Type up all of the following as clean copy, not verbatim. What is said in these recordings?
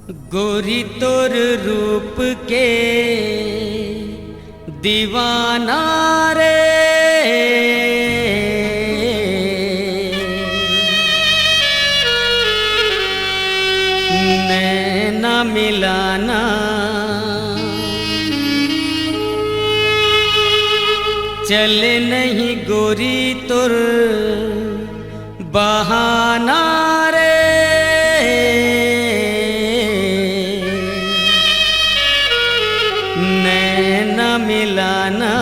गोरी तोर रूप के दीवाना रे, नैना मिलाना चले नहीं गोरी तोर बहाना रे, नैना मिलाना।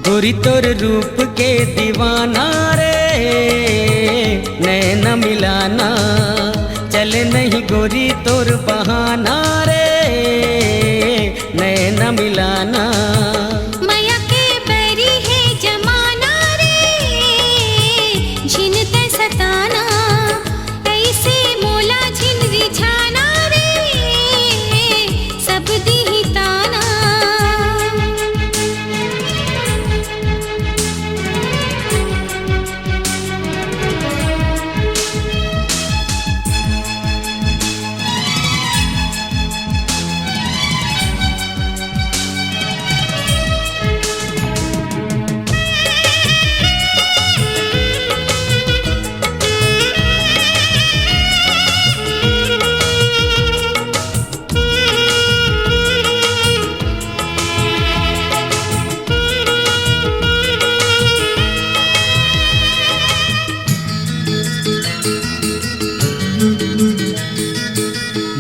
गोरी तोर रूप के दीवाना रे, नैना मिलाना चले नहीं गोरी तोर बहाना रे, नैना मिलाना। माया के बैरी है जमाना रे, झिनते सताना ऐसे मोला झिन रिझाना रे, सब दी ताना।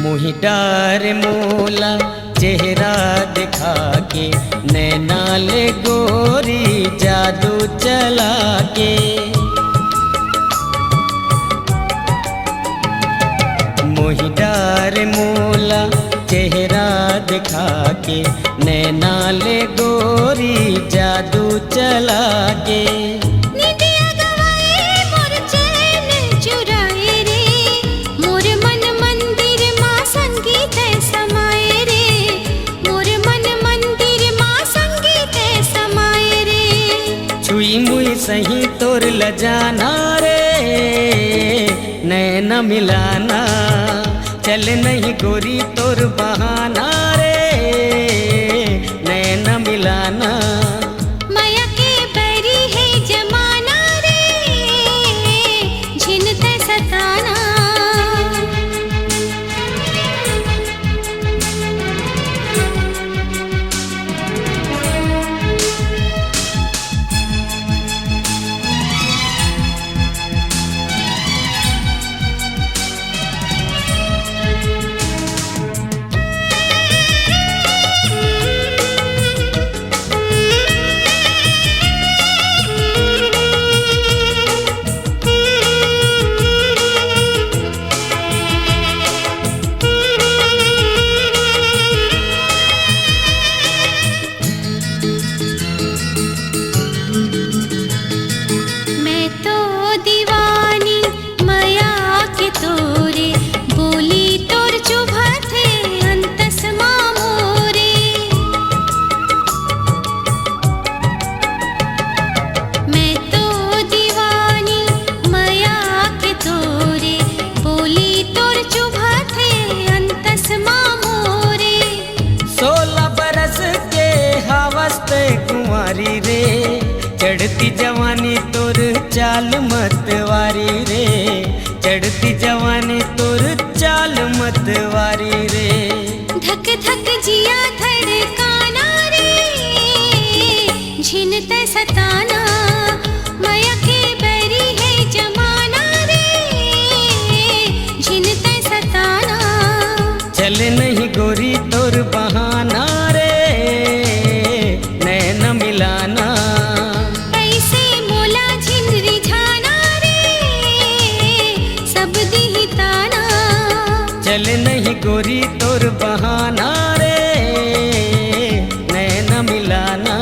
मोहि डार मोला चेहरा दिखा के, नैना ले गोरी जादू चला के। मोहि डार मोला चेहरा दिखा के, नैना ले गोरी जादू चला के। छुई मुई सही तोर लजाना रे, नैना मिलाना चल नहीं गोरी तोर बहाना रे, नैना मिलाना। माया के बैरी है जमाना रे, झिनते सताना। कुंवारी रे चढ़ती जवानी तोर चाल मतवारी रे, चढ़ती जवानी तोर चाल मतवारी रे। धक धक जिया धड़काना रे, झिनते सताना। माया के बैरी है जमाना रे, झिनते सताना। चले नहीं गोरी तोर बहाना रे, नैना मिलाना ऐसे मोला झिन रिझाना रे, सब दी ताना। चले नहीं गोरी तोर बहाना रे, नैना मिलाना।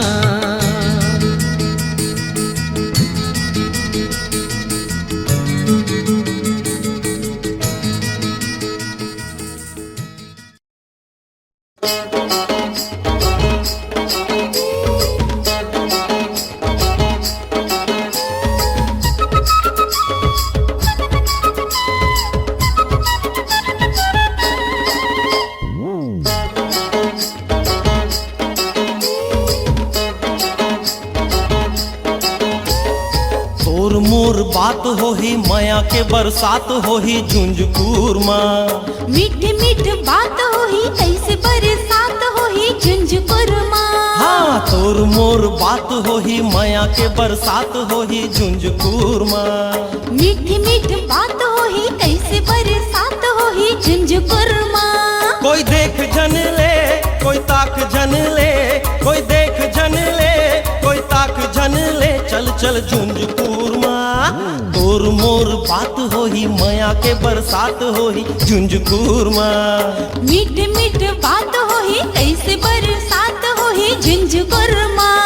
मोर बात होही माया के बरसात होही झुंझुकूर माँ। मीठ मीठ बात होही कैसे बरसात होही झुंझुकुर माँ। हाँ तोर मोर बात होही माया के बरसात होही झुंझुकूर माँ। मीठ मीठ बात होही कैसे बरसात होही झुंझुकुर माँ। कोई देख जन ले कोई ताक जन ले, कोई देख जन ले कोई ताक जन ले, चल चल झुंझुकूर माँ। तोर मोर बात होही माया के बरसात होही झुंझुकूर माँ। मीठ मीठ बात होही कैसे बरसात होही झुंझुकुर माँ।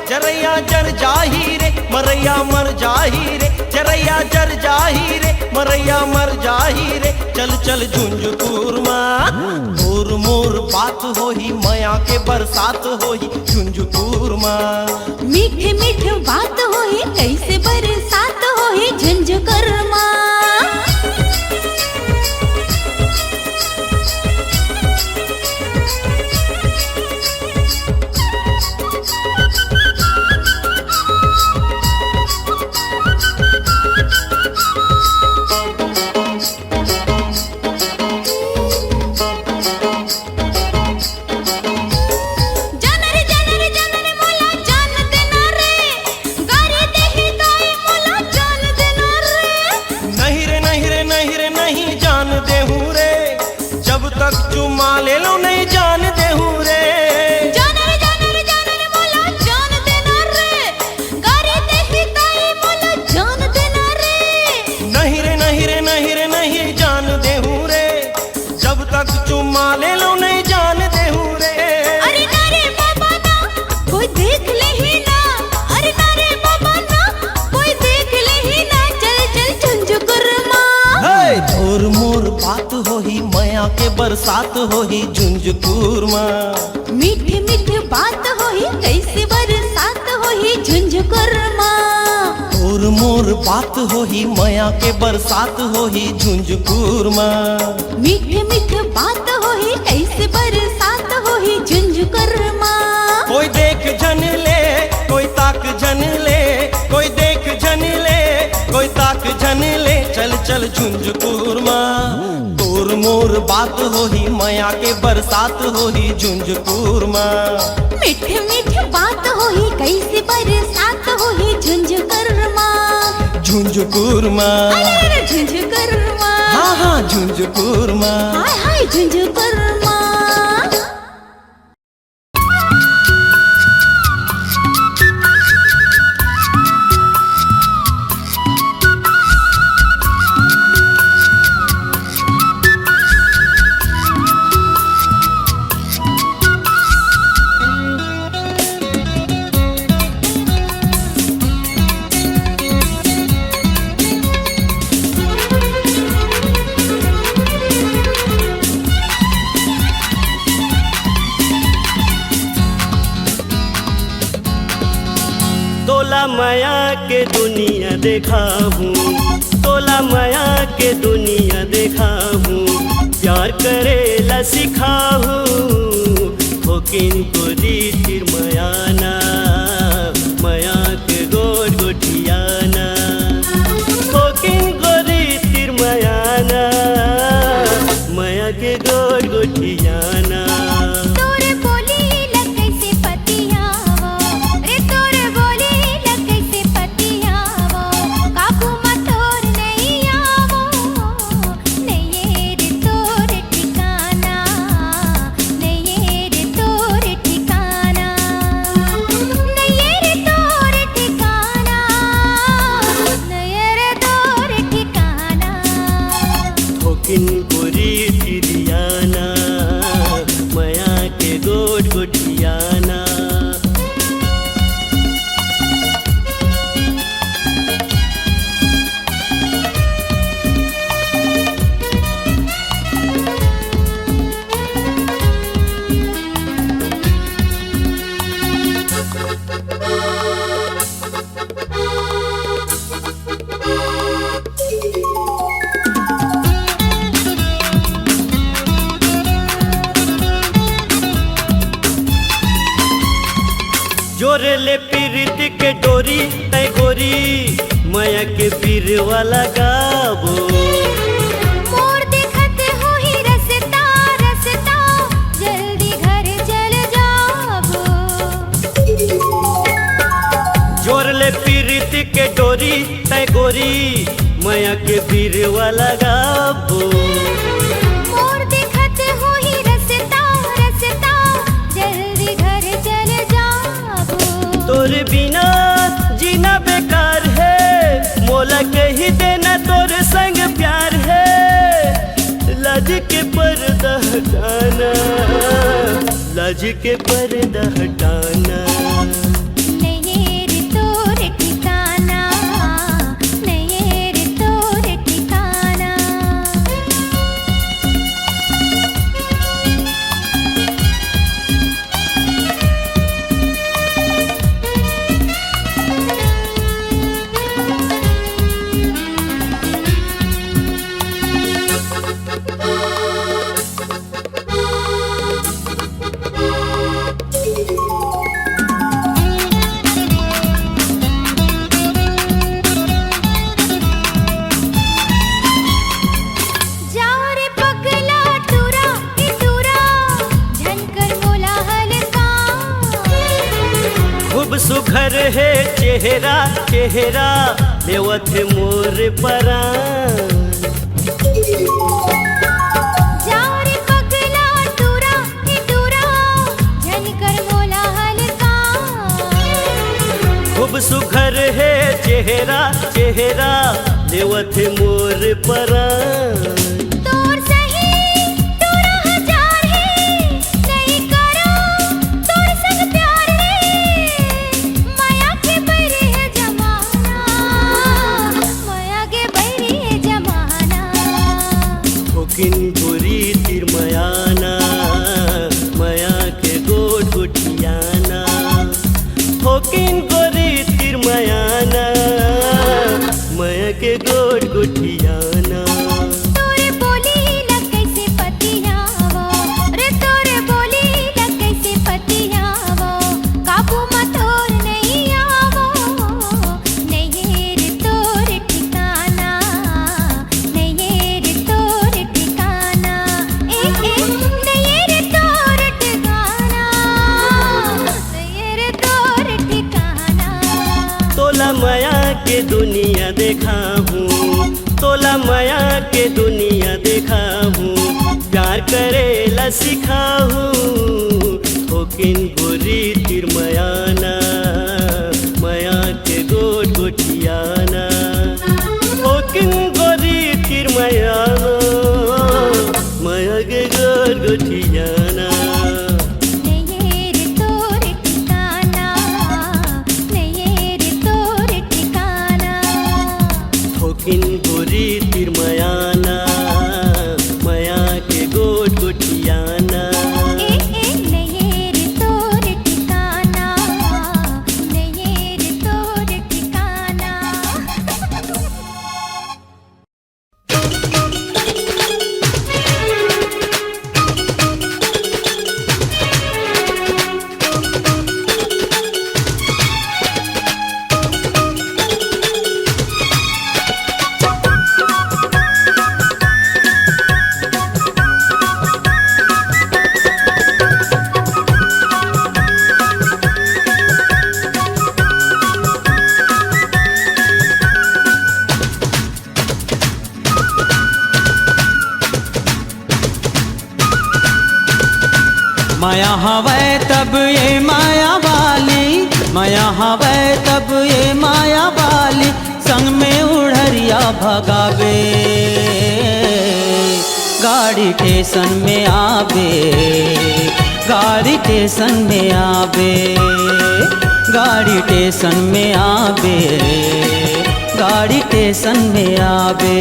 जरैया जर जाही रे मरैया मर जाही रे, जरैया जर जाही रे मरैया मर जाही रे, चल चल झुंझुकूर माँ। तोर मोर बात होही माया के बरसात होही झुंझुकूर माँ। मीठ मीठ बात होही कैसे बरसात होही झुंझुकुर माँ। चुमा ले लो नहीं जान दे हूँ रे, जान रे मोला जान देना रे, गारी दे ही ताई मोला जान देना रे। नहीं रे नहीं रे नहीं रे नहीं जान दे हूँ रे, जब तक चुमा ले लो नहीं जान दे हूँ रे। अरे ना रे बाबा ना कोई देख ले ही ना, अरे ना रे बाबा ना कोई देख ले ही ना, चल चल झुंझुकुर माँ। तोर मोर बात होही माया के बरसात होही झुंझुकूर माँ। मीठ मीठ बात होही कैसे बरसात होही झुंझुकुर माँ। तोर मोर बात होही माया के बरसात होही झुंझुकूर माँ। मीठ मीठ बात होही कैसे बरसात होही झुंझुकुर माँ। कोई देख जन ले कोई ताक जन ले, कोई देख जन ले कोई ताक जन ले, चल चल झुंझुकूर माँ। तोर मोर बात होही माया के बरसात होही झुंझुकूर माँ। मीठ मीठ बात होही कैसे बरसात होही झुंझुकुर माँ। झुंझुकूर माँ, अरे झुंझुकुर माँ, हाँ हाँ झुंझुकूर माँ। हाय हाय झुंझुकुर माँ। तोला माया के दुनिया देखा हूँ, तोला माया के दुनिया देखा हूँ, प्यार करेला सिखा हूँ, होकिन गोरी तिर मयाना माया के गोर गोटियाना, होकिन गोरी तिर मयाना माया के गोर गोटियाना। तोरे बोली लगे से पतियावा रे, तोरे बोली लगे से पतियावा, काबू मत तोर नहीं आवो, नहीं रे तोर ठिकाना, नहीं रे तोर ठिकाना, नहीं रे तोर जोरे ले पीरित के डोरी तय गोरी माया के पीर वाला गाबो। मोर देखत हो ही रसता रसता जल्दी घर चल जाबो। जोर ले पीरित के डोरी तय गोरी माया के पीर वाला गाबो। मोर देखत हो ही रसता रसता जल्दी घर चल जाबो। तोर बिना जीना बेकार है, मोला कही देना तोर संग प्यार है। लाज के पर्दा हटाना, लाज के पर्दा हटाना। नहीं रे तोर ठिकाना, नहीं रे तोर ठिकाना। जाओ रे पगला टूरा ई टूरा झनकर मोला हलका। खूब सुघर है चेहरा चेहरा देवत मोर परान। जाओ रे पगला टूरा ई टूरा झनकर मोला हलका। खूब सुघर है चेहरा चेहरा देवत मोर परान। तोर सही टूरा हजार है नहीं करो तोर संग प्यार है। माया के बैरी है जमाना, माया के बैरी है जमाना। ठोकिन गोरी तिरमयाना माया के गोट गुटियाना। ठोकिन गोरी तिरमयाना माया के गोट गुटियाना। तोरे बोली लग कैसे पतियावो रे, तोरे बोली लग कैसे पतियावो। काबू मत और नहीं आवो, नहीं रे तोर ठिकाना, नहीं रे तोर ठिकाना। नहीं रे तोर ठिकाना, नहीं रे तोर ठिकाना। तोला माया के दुनिया देखा हूँ, तोला माया के दुनिया देखा हूँ। प्यार करेला सिखा हूँ। ठोकिन गोरी तिरमयाना माया के गोट गोटियाना। ठोकिन गोरी तिरमयाना माया के गोट गोटियाना। नहीं रे तोर ठिकाना, नहीं रे तोर ठिकाना। ठोकिन गोरी तिरमयाना माया के गोट गोटियाना। नहीं रे तोर ठिकाना, नहीं रे तोर ठिकाना। माया हवे तब ये माया वाली, माया हवे तब ये माया वाली। संग में उड़रिया भगावे, गाड़ी स्टेशन में आवे, गाड़ी स्टेशन में आवे, गाड़ी स्टेशन में आवे, गाड़ी स्टेशन में आवे।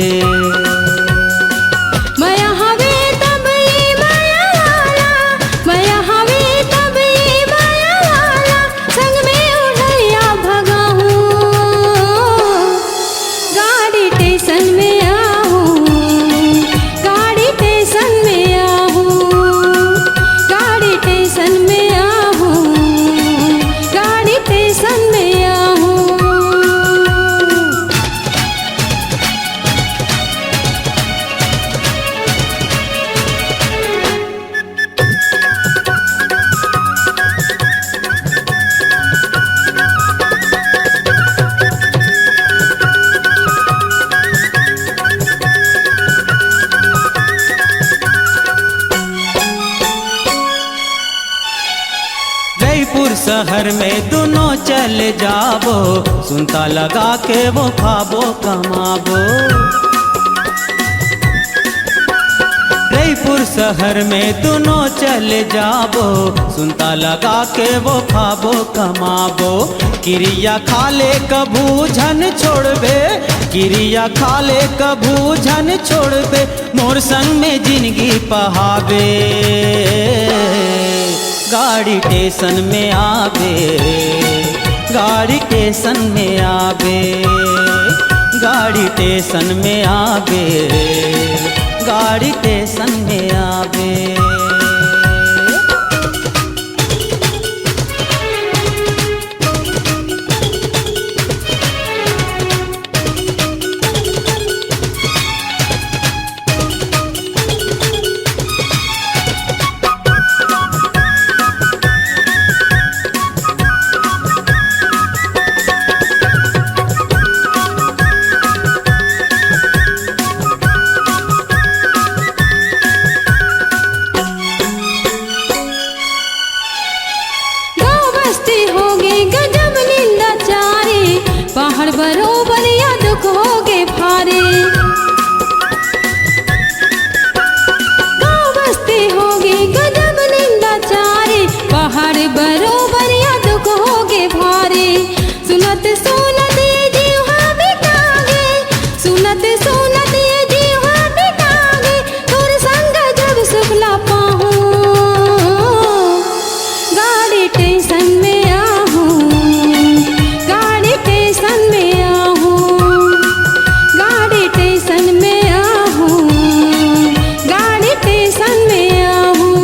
माया हवे तब ये माया वाला, माया हवे तब ये माया वाला। संग में उड़ैया भगा हूँ, चले जाबो, सुनता लगा के वो खाबो कमाबो। जयपुर शहर में दोनों चले जाबो, सुनता लगा के वो खाबो कमाबो। किरिया खाले कभू झन छोड़बे, किरिया खाले कभू झन छोड़बे, मोर संग में जिंदगी पहावे। गाड़ी स्टेशन में आवे, गाड़ी स्टेशन में आवे, गाड़ी स्टेशन में आवे, गाड़ी स्टेशन में आवे। पहाड़ बरोबर या दुख होगे भारे, गाँव बस्ती होगी गजब निंदाचारी, पहाड़ बरोबर या दुख होगे भारे। सुनत सुनत ये जीवा बिकागे, सुनत सुनत ये जीवा बिकागे, तोर संग जब सुखला पाहूं, गाड़ी स्टेशन में आहूं, गाड़ी स्टेशन में आहूं, गाड़ी स्टेशन में आहूं, गाड़ी स्टेशन में आहूं।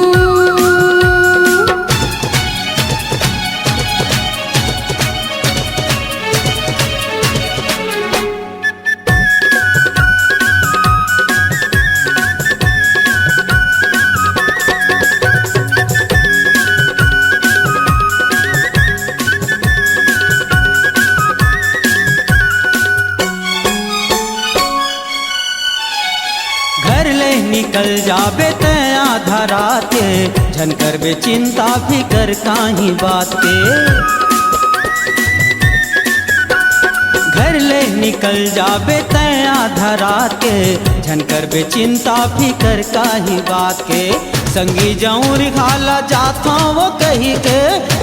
घर ले निकल जाबे ते आधा रात के, झन करबे चिंता फिकर काहीं बात के। घर ले निकल जाबे ते आधा रात के, झन करबे चिंता फिकर काहीं बात के। संगी जाऊं रिखाला जाता वो कही के,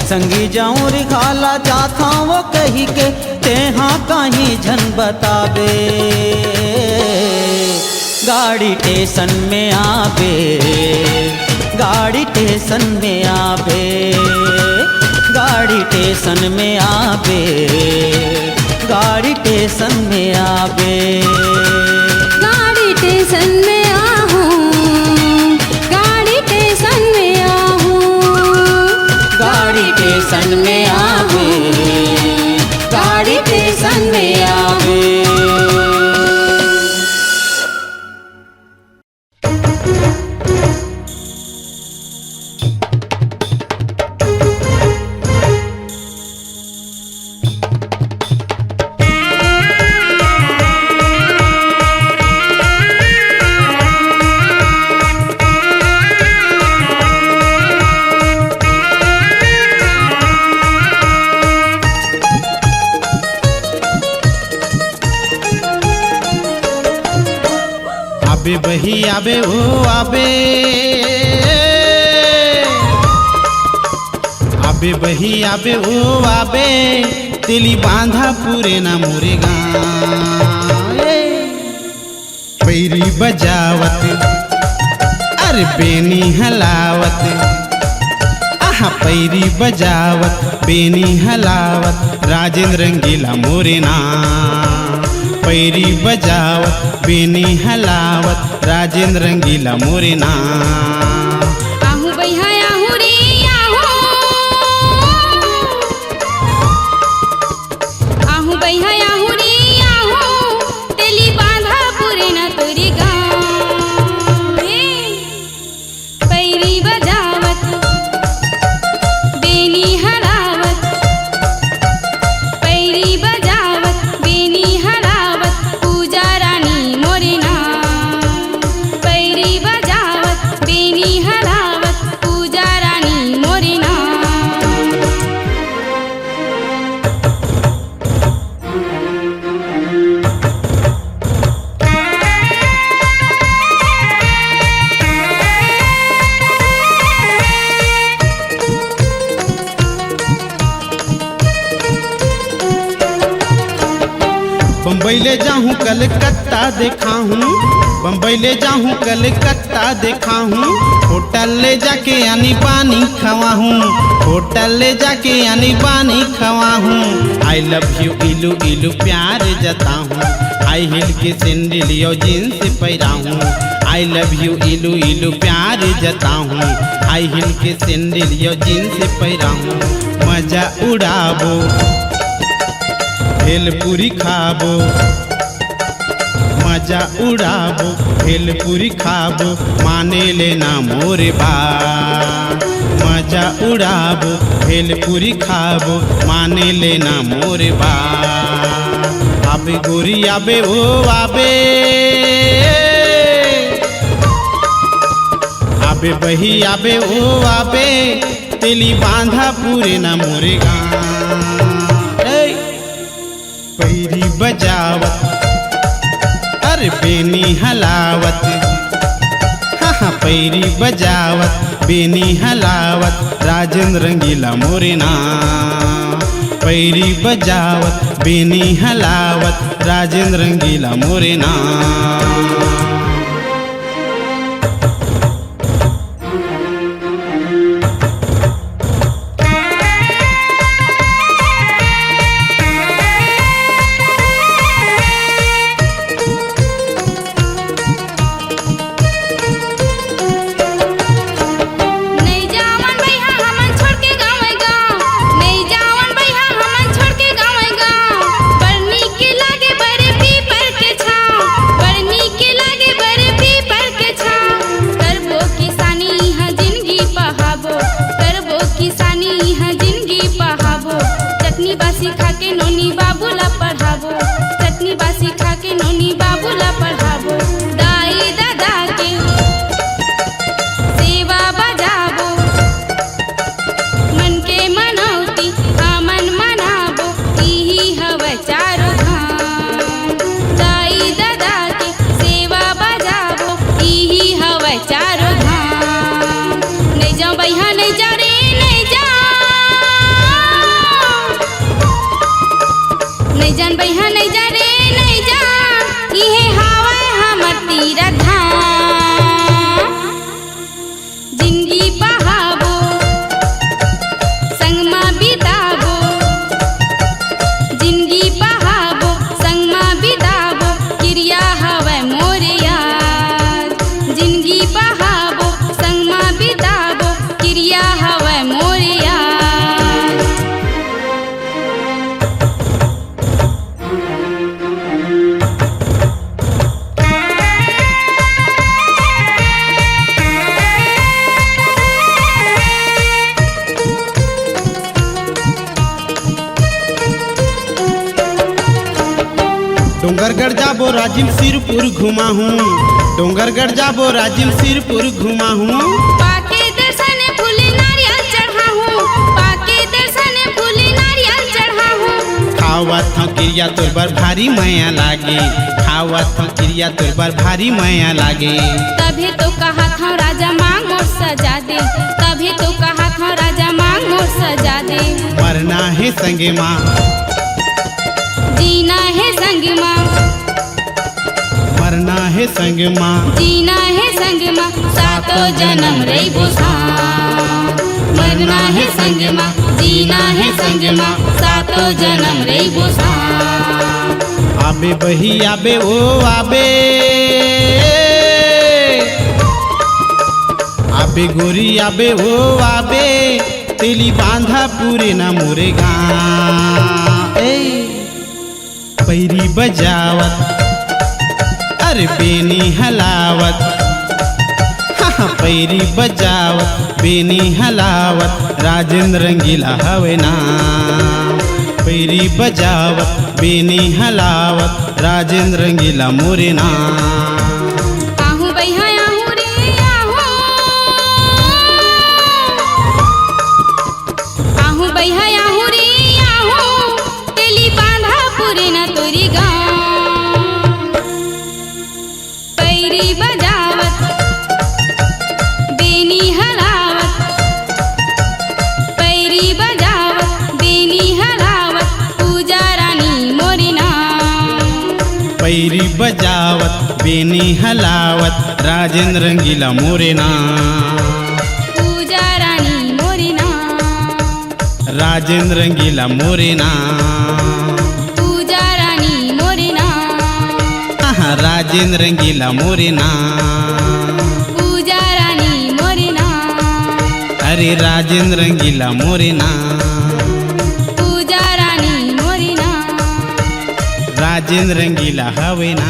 संगी जाऊं रिखाला जाता वो कही के, तेहा काहीं झन बताबे। गाड़ी स्टेशन में आवे, गाड़ी स्टेशन में आवे, गाड़ी स्टेशन में आवे, गाड़ी स्टेशन में आवे। गाड़ी स्टेशन में आहूं, गाड़ी स्टेशन में आहूं, गाड़ी स्टेशन में आवे, गाड़ी स्टेशन में आवे। आबे बही आबे ओ आबे, आबे बही आबे ओ आबे, तेली बांधा पूरे ना मोरे गाँव। पैरी बजावत अरे बेनी हलावत, आहा पैरी बजावत बेनी हलावत, राजेंद्र रंगीला मोरे नाम। पैरी बजावत बेनी हलावत, राजेंद्र रंगीला मोरे नाम। आहूं भैया आहूं रे आहूं, आहूं भैया आहूं रे आहूं, तेली बांधा पूरे ना तोरी गाँव। पैरी बजावत बेनी हलावत, पैरी बजावत बेनी हलावत, पूजा रानी मोरे नाम। पैरी बजावत बेनी हलावत, पूजा रानी मोरे नाम। बम्बई ले जाऊँ कलकत्ता देखा हूँ, बम्बई ले जाऊँ कलकत्ता देखा हूँ। होटल ले जाके यानी पानी खवा हूँ, होटल ले जाके यानी पानी खवा हूँ। आई लव यू इलू इलू प्यार जता हूँ, आई हिल के सैंडल यो जींस पैरा हूँ। आई लव यू इलू इलू प्यार जता हूँ, आई हिल के सैंडल यो जींस पैरा हूँ। मजा उड़ाबो भेलपुरी खाबो, मजा उड़ाबो भेलपुरी खाबो, माने लेना मोरे बात। मजा उड़ाबो भेलपुरी खाबो, माने लेना मोरे बात। आबे गोरी आबे ओ आबे, आबे बही आबे ओ आबे, तेली बांधा पूरे ना मोरे गाँव। पैरी बजावत अरे बेनी हलावत, हाँ हाँ पैरी बजावत बेनी हलावत, राजेंद्र रंगीला मोरे नाम। पैरी बजावत बेनी हलावत, राजेंद्र रंगीला मोरे नाम। चटनी बासी खा के नोनी बाबूला पढ़ाबो, चटनी बासी खा के नोनी बाबूला पढ़ाबो। दाई दादा के सेवा बजाबो, मन के मनौती हमन मनाबो, यही हवे चारो धाम। दाई दादा के सेवा बजाबो, यही हवे चारो धाम। नहीं जाओ भैया नहीं जा रे नहीं जा, नहीं जान भैया नहीं जा रे नहीं जा, इहे हवा हमर तीरथ धाम। जिंदगी बहाबो संगमा बिताबो, जिंदगी बहाबो संगमा बिताबो, क्रिया हवे मोरे याद। जिंदगी बहाबो संगमा बिताबो, क्रिया हवे मोरे याद। डोंगरगढ़ जाबो राजिम सिरपुर घुमा हूँ, डोंगरगढ़ जाबो राजिम सिरपुर घुमा हूँ। पाके दर्शन फूले नारियल चढ़ा हूँ, पाके दर्शन फूले नारियल चढ़ा हूँ। खावत हूँ क्रिया तोर बर भारी माया लागे, खावत हूँ क्रिया तोर बर भारी माया लागे। तभी तो कहा था राजा मांग मोर सजा दे, तभी तो कहा था राजा मांग मोर सजा दे। मरना है संगे माँ, जीना है संग माँ, मरना है संग माँ, जीना है संग माँ, सातों जन्म रहिबो साथ। मरना है संग माँ, जीना है संग माँ, सातों जन्म रहिबो साथ। आबे बही आबे ओ आबे, आबे गोरी आबे ओ आबे, तेली बांधा पूरे ना मोरे गाँव। पैरी बजावत अरे बेनी हलावत, हाँ पैरी बजावत बेनी हलावत, राजेंद्र रंगीला हवे नाम। पैरी बजावत बेनी हलावत, राजेंद्र रंगीला मोरे नाम। आहू भैया आहू रे आहू, आहू भैया आहू रे आहू, तेली बांधा पूरे ना तोरी गाँव। पैरी बजावत बेनी हलावत, पैरी बजावत बेनी हलावत, पूजा रानी मोरी नाम। बैरी बजावत बेनी हलावत राजेंद्र रंगीला मोरे नाम। पूजा रानी मोरी नाम, राजेंद्र रंगीला मोरे नाम। पूजा रानी मोरी नाम, राजेंद्र रंगीला मोरे नाम। पूजा रानी मोरी नाम, अरे राजेंद्र रंगीला मोरे नाम। पूजा रानी मोरी नाम, राजेंद्र रंगीला हवे ना।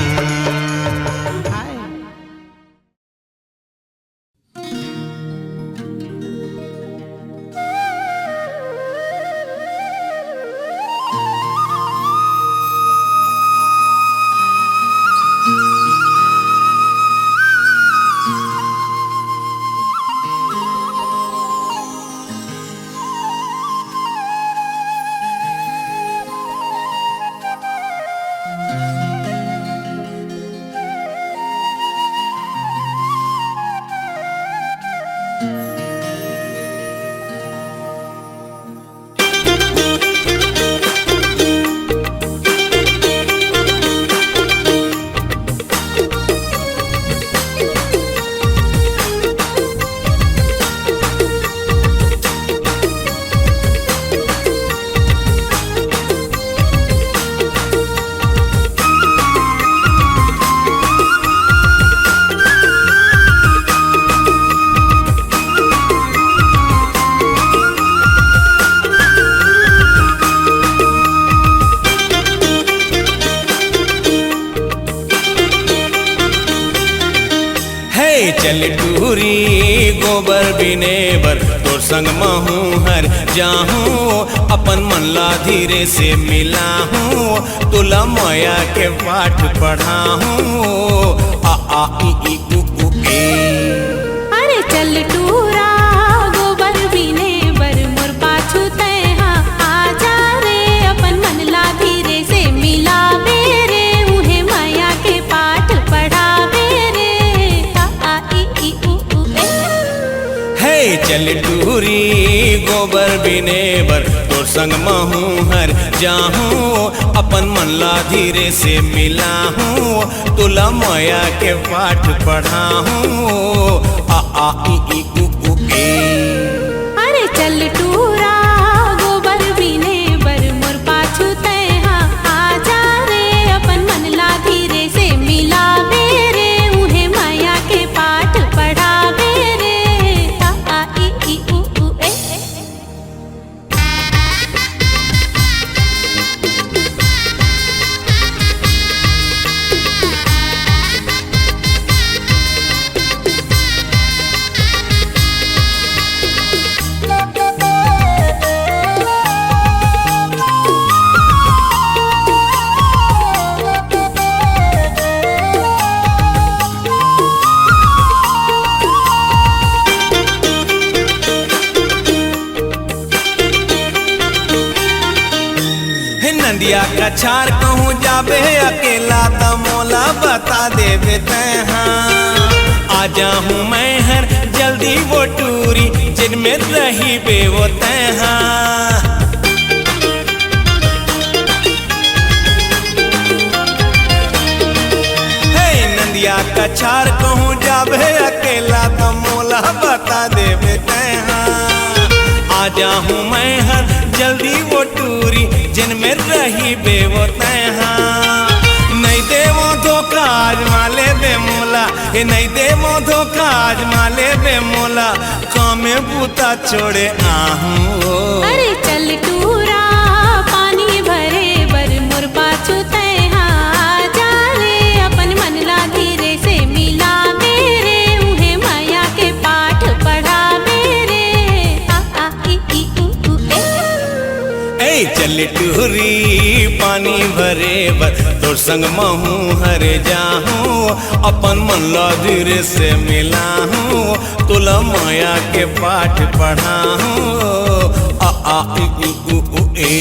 चल टूरी गोबर बिने बर तोर संग महूँ हर जाहूँ अपन मन ला धीरे से मिलाहूँ तुला माया के पाठ पढ़ाहूँ आ आ ई उ उ ए। अरे चल टूरा गोबर बिने बर मोर पाछू तैहा आजा रे अपन मन ला धीरे से मिलावे रे उहे माया के पाठ पढ़ावे रे आ ई उ उ ए। हे चल टूरी गोबर बिने बर तोर संग महूँ हर जाहूँ अपन मन ला धीरे से मिलाहूँ तुला माया के पाठ पढ़ाहूँ आ आ ई उ उ ए। अरे चल टूरा गोबर बिने बर मोर पाछू तैहा आजा रे अपन मन ला धीरे से मिलावे रे उहे माया के पाठ पढ़ावे रे आ ई उ उ ए। नदिया का छार कहूँ जाबे अकेला त मोला बता देवे तैहा आ जाहूँ मैं हर जल्दी वो टूरी जिनमें रही बे वो तैहा। हे नदिया का छार कहूँ जाबे अकेला त मोला बता देवे तैहा आ जाहूँ मैं हर जल्दी वो टूरी जिनमें रही बे वो तैहा। नहीं देवो धोखा आज माले बे मोला ये नहीं देवो धोखा आज माले बे मोला कामे बूता छोड़े आहूँ। अरे चल टूरा पानी भरे बर मोर पाछू तैहा आजा रे अपन मन ला धीरे से मिलावे रे उहे माया के पाठ पढ़ावे रे आ ई उ ए। ए चल टूरी पानी भरे बर तोर संग महूँ हर जाहूँ अपन मन ला धीरे से मिलाहूँ तुला माया के पाठ पढ़ाहूँ आ आ ई उ ए।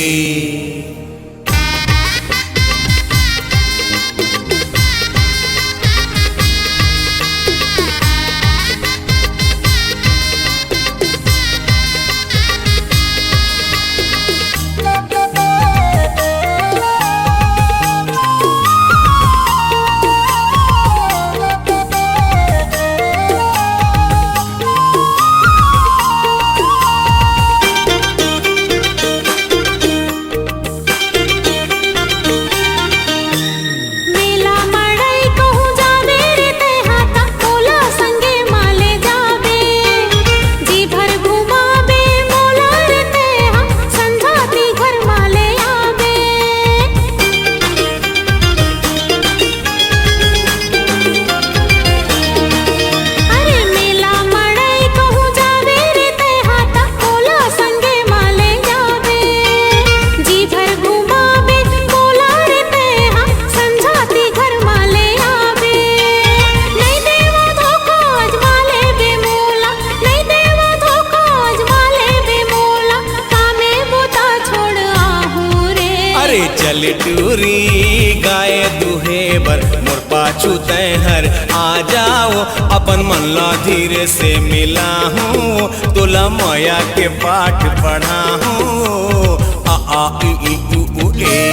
देवर मोर पाछू तैहर आ जाओ अपन मन ला धीरे से मिला हूँ तुला माया के पाठ पढ़ा हूँ आ आ ई उ ए।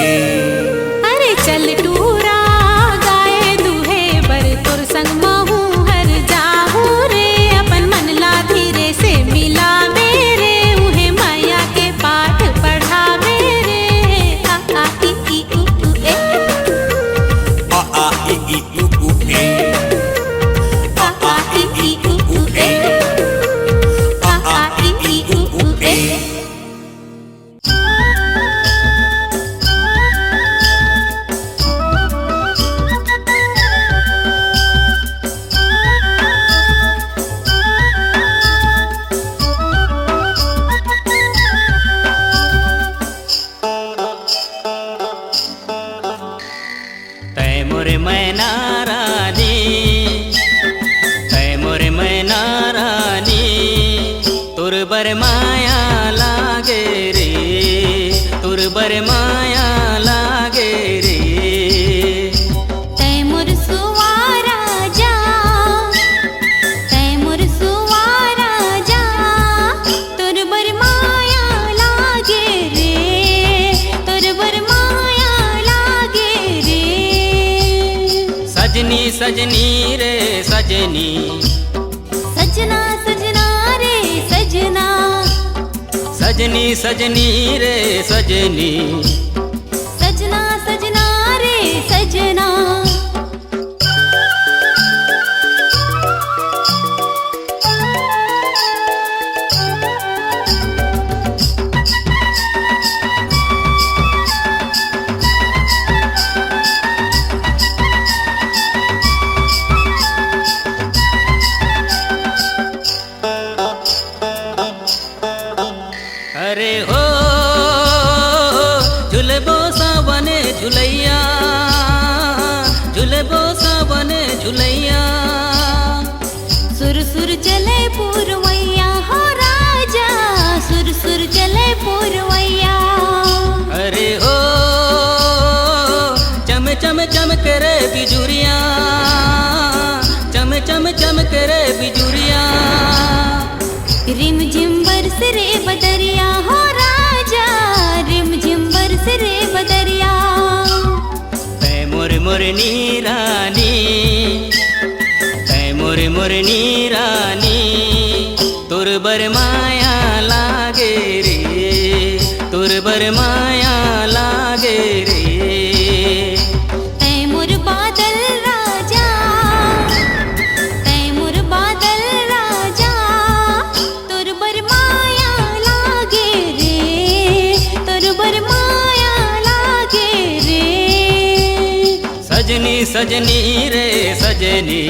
अरे चल टूरा गाए दुहे बर तोर संग महू हर जाहू रे अपन मन ला धीरे से मिला मेरे उहे माया के पाठ पढ़ा मेरे आ आ ई उ ए आ आ ई उ ए आ आ ई उ ए आ आ ई उ ए। तै मोरे मैना रानी तै मोरे मैना रानी तुर बर माया लागे रे तुर बर माया लागे रे। तैमुर सुवारा जा तैमुर सुवारा जा तोर बर माया लागे रे तोर बर माया लागे रे। सजनी सजनी रे सजनी सजना सजना रे सजना सजनी सजनी रे सजनी सजना सजना रे सजना। अरे हो झुलबो सावने झुलैया झुलबो सावने झुलैया। सुर सुर चले पूरवैया हो राजा सुर सुर चले पूरवैया। अरे हो चम चम चम करे बिजुरिया चम चम चम करे बिजुरिया। रिम झिम बरस रे बदरिया हो राजा रिम झिम बरस रे बदरिया। तै मोरे मोरे नीरानी तै मोरे मोरे नीरानी तुर बर माया लागे रे तुर बर माया लागे रे। तैमुर बादल राजा तैमुर बादल राजा तोर बर माया लागे रे तोर बर माया लागे रे। सजनी सजनी रे सजनी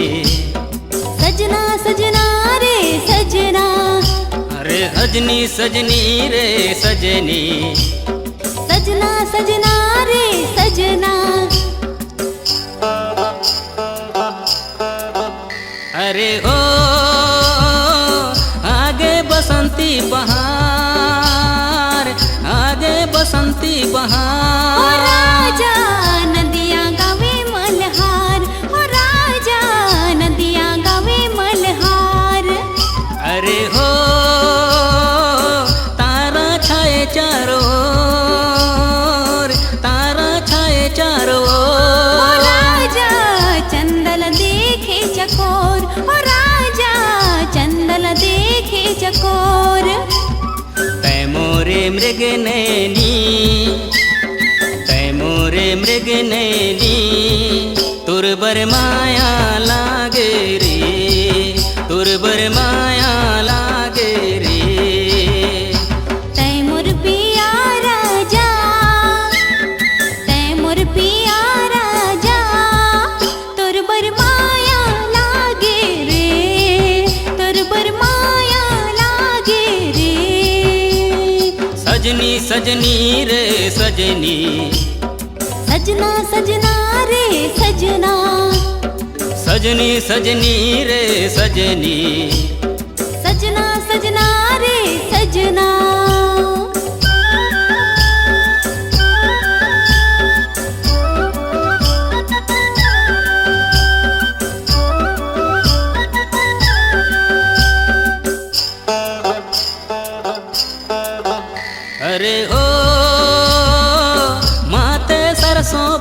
सजना सजना रे सजना अरे सजनी सजनी रे सजनी सजना सजना रे सजना। अरे हो आगे बसंती बहार आगे बसंती ओ बहार। राजा नदिया गावे मल्हार ओ राजा नदिया गावे मल्हार। अरे हो तारा छाए चारों ओर तारा छाए चारों ओ ओर। राजा चंदल देखे चकोर ओ राजा चंदल देखे चकोर। तै मोरे मृग नैनी तै मोरे मृग नैनी तुर बर माया लागे रे तुर बर माया लागे रे। तैमुर पिया राजा तैमुर पिया राजा तोर बर माया लागे रे तोर बर माया लागे रे। सजनी सजनी रे सजनी सजना सजना रे सजना सजनी सजनी रे सजनी सजना सजना रे सजना।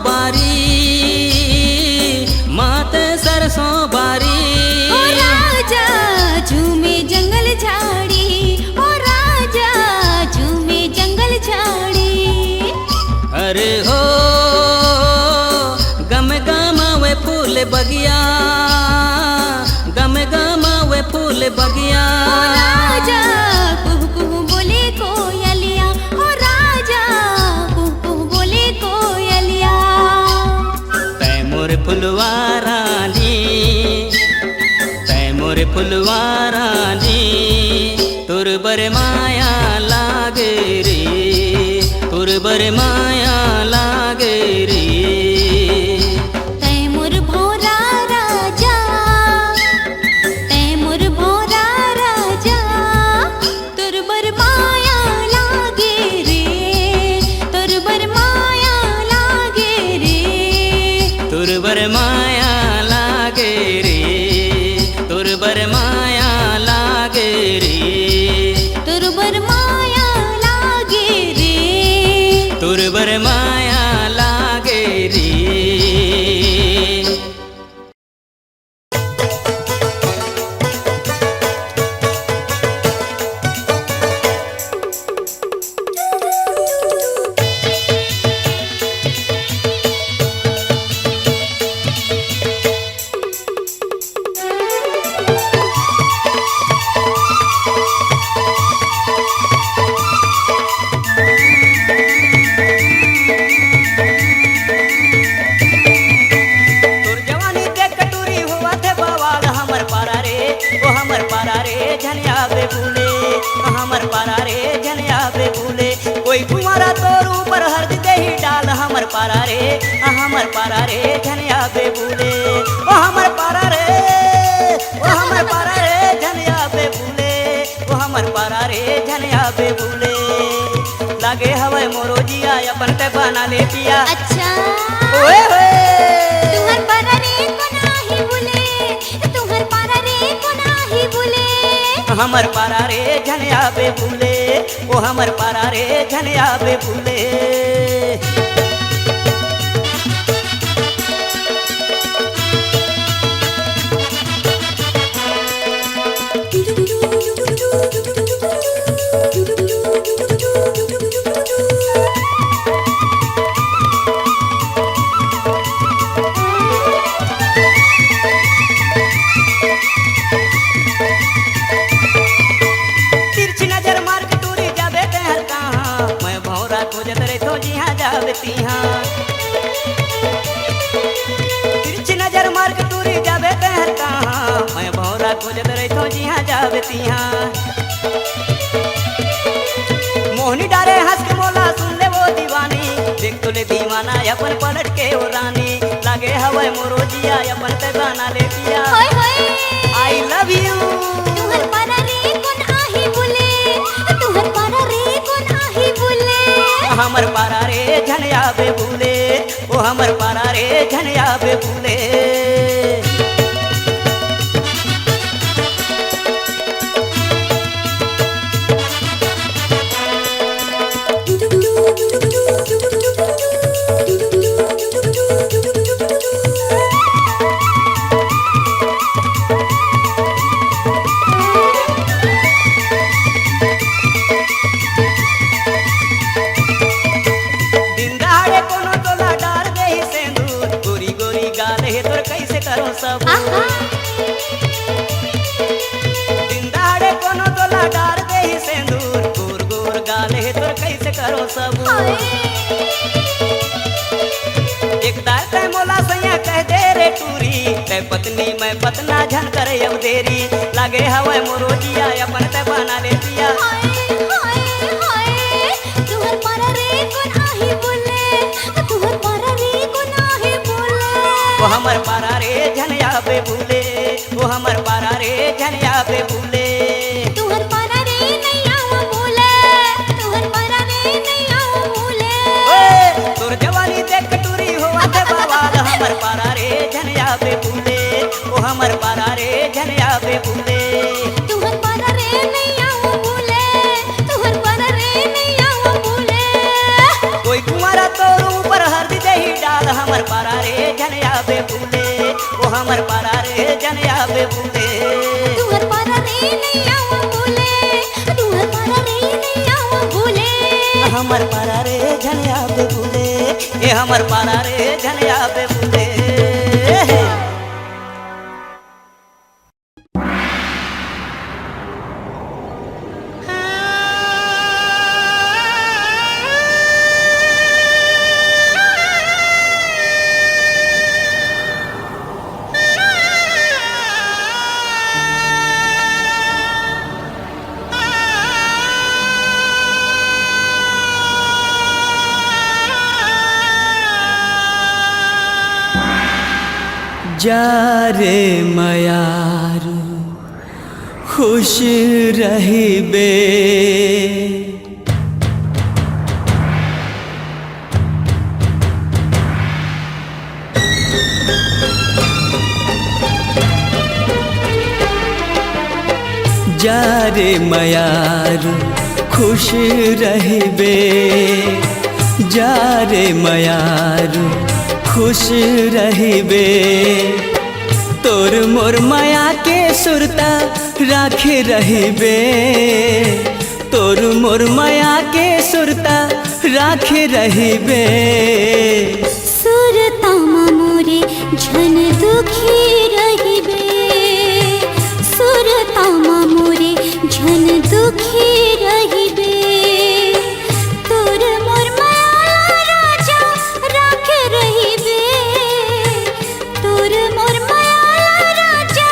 बारी मात सरसों बारी ओ राजा झूमे जंगल झाड़ी, ओ राजा झूमे जंगल झाड़ी। अरे हो गम गमावे फूल बगिया, गम गमावे फूल बगिया। ओ राजा कुहू कुहू बोले कोयलिया, ओ राजा कुहू कुहू बोले कोयलिया। तैमूर फुलवारानी, तैमूर फुलवारानी तुरबर माया लागे रे, तुरबर माया लागे रे। तैमूर भौरा राजा, तैमूर भौरा राजा तुरबर माया लागे रे, तुरबर माया लागे रे। तुरबर माया लागे रे, तुरबर माया लागे रे, तुरबर माया लागे रे। तुरबर माया लागे रे। तोर जवानी देख कटोरी हुआ थे बवाल हमर पारा रे, ओ हमर पारा रे झनिया बे भूले, हमर पारा रे झनिया बे भूले। कोई कुंवारा तोर ऊपर हर्द दे ही डाल हमर पारा रे, हमर पारा रे झनिया बे भूले। ओ हमर पारा रे, ओ हमर पारा रे झनिया बे भूले, ओ हमर पारा रे झनिया बे भूले। लागे हवे मोरो जिया अपन ते बना ले पिया। अच्छा ओए होए तुहर पारा रे को नाही भूले, तुहर पारा रे को नाही भूले। हमर पारा रे झनिया बे भूले, ओ हमर पारा रे झनिया बे भूले। तिरछी नजर मार के टूरी जाबे ते हर कहाँ, मैं भौरा खोजत रे तो जिहाँ जाबे तिहाँ। तिरछी नजर मार के टूरी जाबे ते हर कहाँ, मैं भौरा खोजत रे तो जिहाँ जाबे तिहाँ। मोहनी डारे हंस के मोला सुन ले वो दीवानी, देख तो ले दीवाना अपन पलट के ओ रानी। लागे हवे मोरो जिया अपन ते गाना ले पिया। होय होय आई लव यू। तुहर पारा रे को नाही भूले, तुहर पारा रे को नाही भूले। हमर पारा रे झनिया बे भूले, ओ हमर पारा रे झनिया बे भूले। दिन दहाड़े कोनो तोला डार दे ही सेंदूर, गोरी गोरी गाल है तोर कैसे करो सब। आहा दिन दहाड़े कोनो तोला डार दे ही सेंदूर, गोर गोर गाल है तोर कैसे करो सब। हाय एक दाल तय मोला सैया कह दे रे टूरी, तय पत्नी मैं पतना झन करे अब देरी। लागे हवे मोरो जिया अपन तय बना ले पिया। हाय हाय तुहर पारा रे को नाही भूले, तुहर पारा रे को नाही भूले। ओ हमर पारा रे झनिया बे भूले, ओ हमर पारा रे झनिया बे भूले। तुहर पारा रे नैया भूले, तुहर पारा रे नैया भूले। ओए तोर जवानी देख टूरी हो आते बवाल, हमर पारा रे झनिया बे भूले, ओ हमर पारा रे झनिया बे भूले। तुहर पारा रे नैया भूले, तुहर पारा रे नैया भूले। कोई कुंवारा तोर ऊपर हर दे ही डाल बवाल हमर पारा रे झनिया बे भूले ओ हमर पारा रे झनिया बे भूले तुहर पारा रे नैया भूले तुहर पारा रे नैया भूले हमर पारा रे झनिया बे भूले ए हमर पारा रे झनिया बे भूले जा रे मयारू खुश रहिबे जा रे मयारू खुश रहिबे जा रे मयारू खुश रहिबे तोर मोर माया के सुरता राखे रहिबे तोर मोर माया के सुरता राखे रहिबे सुरतामा मोरे झन दुखी रहिबे सुरतामा मोरे झन दुखी रहिबे तोर मोर माया राजा राखे रहिबे तोर मोर माया राजा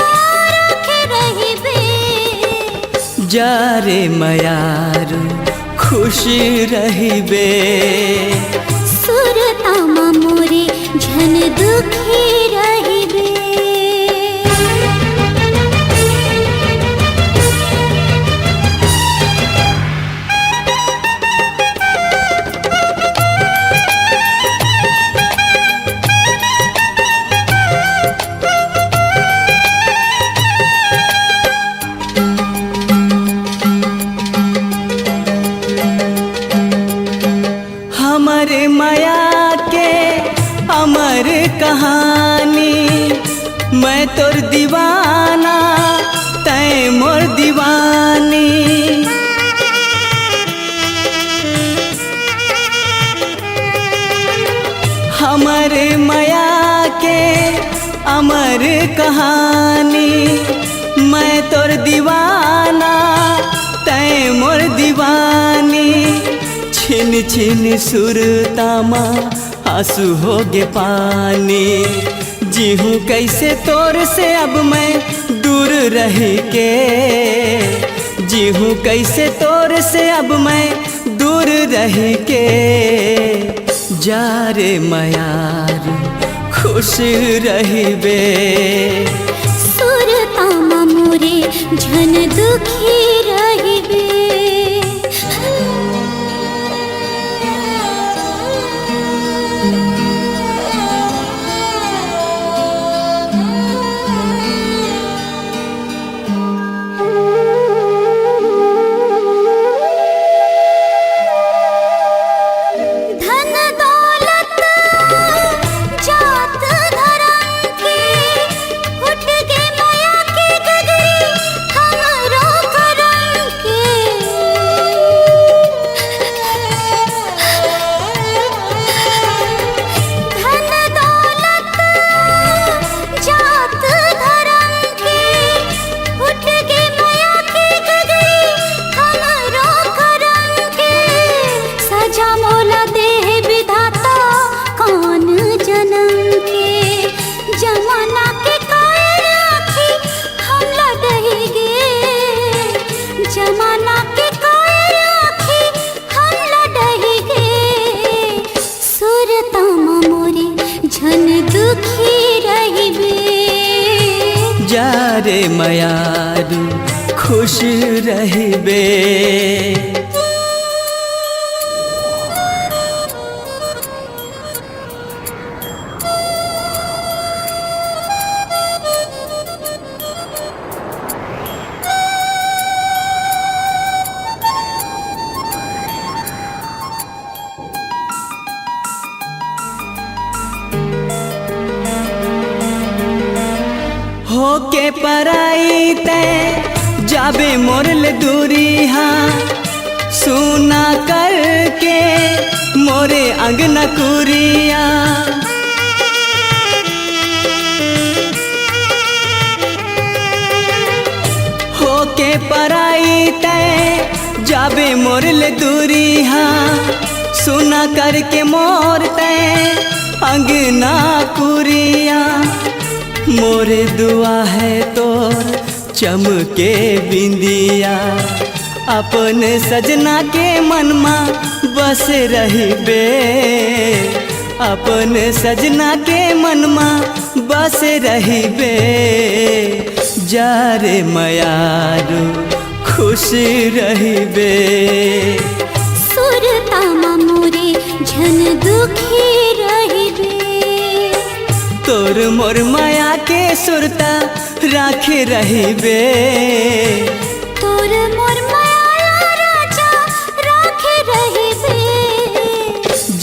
राखे रहिबे जा रे मयारू खुश रहिबे सुरतामा मोरे झन दुखी रहिबे हमारे माया के अमर कहानी मैं तोर दीवाना तै मोर दीवानी हमारे माया के अमर कहानी मैं तोर दीवाना तै मोर दीवानी छिन छिन सुरतामा आंसू होगे पानी जीहूँ कैसे तोर से अब मैं दूर रह के जीहूँ कैसे तोर से अब मैं दूर रह के जा रे मयारू खुश रहिबे सुरतामा मोरे झन दुखी रहिबे धन दौलत जात धर्म के उठ के माया के गगरी हमरो करम के धन दौलत जात धर्म के उठ के माया के गगरी हमरो करम के सजा मोला देह विधाता कौन जन्म के जमाना के कायर आखी हम लड़ही गे जमाना के कायर आखी हम लड़ही गे सुरतामा मोरे झन दुखी रहिबे जा रे मयारू खुश रहिबे होके पराई तै जाबे मोरल दूरी हाँ सुना करके मोरे अंगना कुरिया होके पराई तै जाबे मोरल दूरी हाँ सुना करके मोर तै अंगना कुरिया मोरे दुआ है तोर चमके बिंदिया अपन सजना के मनमा बस रही बे अपन सजना के मनमा बस रही बे जा रे मयारू खुश रही बे सुरतामा मोरे झन दुखी रहिबे तोर मोर माया के सुरता राखे रहिबे तोर मोर माया राजा राखे रहिबे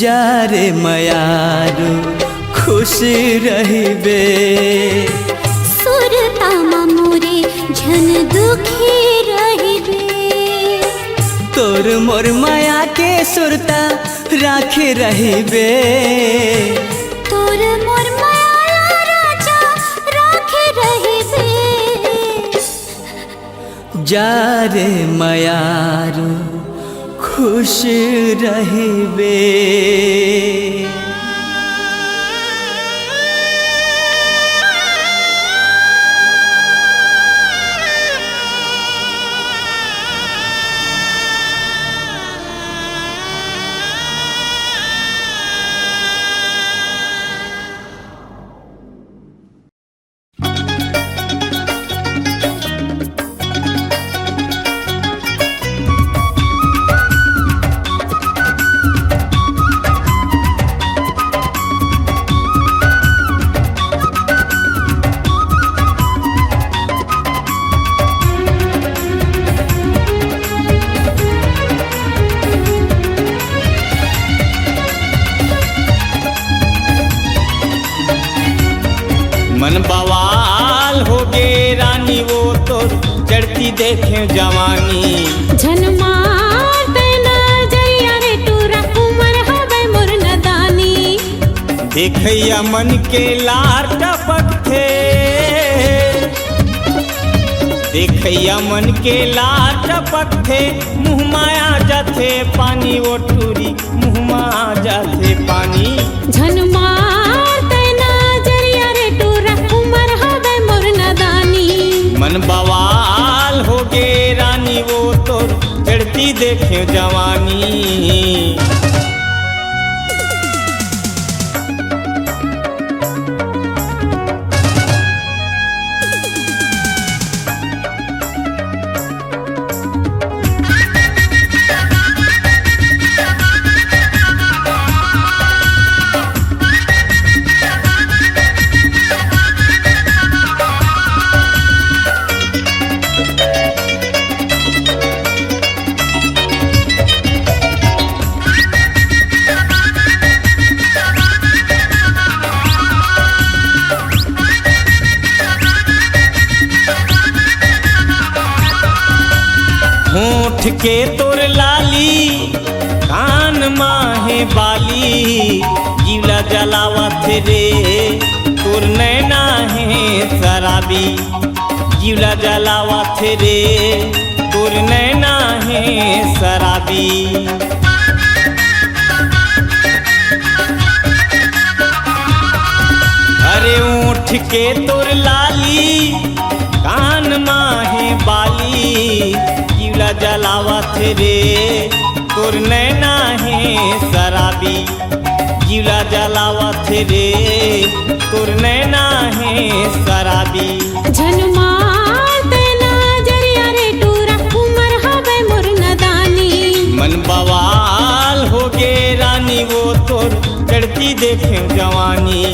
जा रे मयारू खुश रहिबे सुरतामा मोरे झन दुखी रहिबे तोर मोर माया के सुरता राखे रहिबे तोर मोर माया राजा राखे रहिबे जा रे मयारू खुश रहिबे मन बवाल हो गे रानी वो तो चढ़ती देखे जवानी झन मार तेना जरिया रे टूरा उमर हवे मोर नदानी देखैया मन के लार टपक थे देखैया मन के लार टपक थे मुँह माया जाथे पानी वो टूरी मुँह माया जाथे पानी झन मार तेना जरिया रे टूरा उमर हवे मोर नदानी मन बवाल हो गे रानी वो तो चढ़ती देखे जवानी होठ के तोर लाली कान माहे बाली जीवला जलावा थे रे तोर नैना है शराबी जीवला जलावा थे रे तोर नैना है शराबी अरे ऊँट के तोर लाली कान माहे बाली जीवला जलावा थे रे तोर नैना है शराबी जीवला जलावा थे रे तोर नैना है शराबी झन मार तेना जरिया रे टूरा उमर हवे मोर नदानी मन बवाल हो गे रानी वो तोर चढ़ती देखे जवानी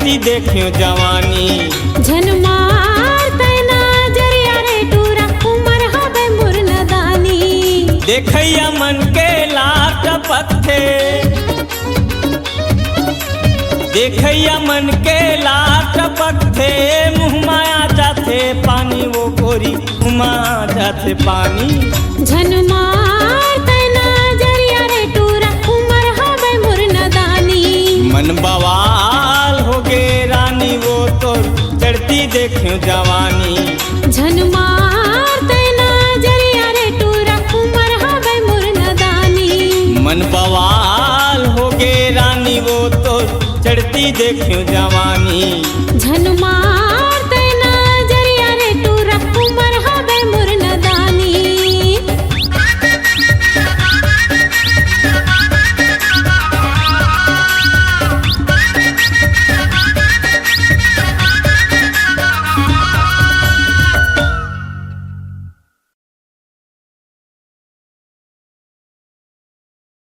चढ़ती देखियो जवानी। झन मार तैना जरिया रे टूरा उमर हवे मोर नदानी। देखैया मन के लाट पत्थे, देखैया मन के लाट पत्थे, मुँह माया जाते पानी वो गोरी मुँह जाते पानी। झन मार तैना जरिया रे टूरा उमर हवे मोर नदानी। मन बवाल हो गे रानी वो तो चढ़ती देखियो जवानी। झन मार तैना जरिया रे टूरा उमर हवे मोर नदानी। मन बवाल हो गे रानी वो तो चढ़ती देखियो जवानी। झन मार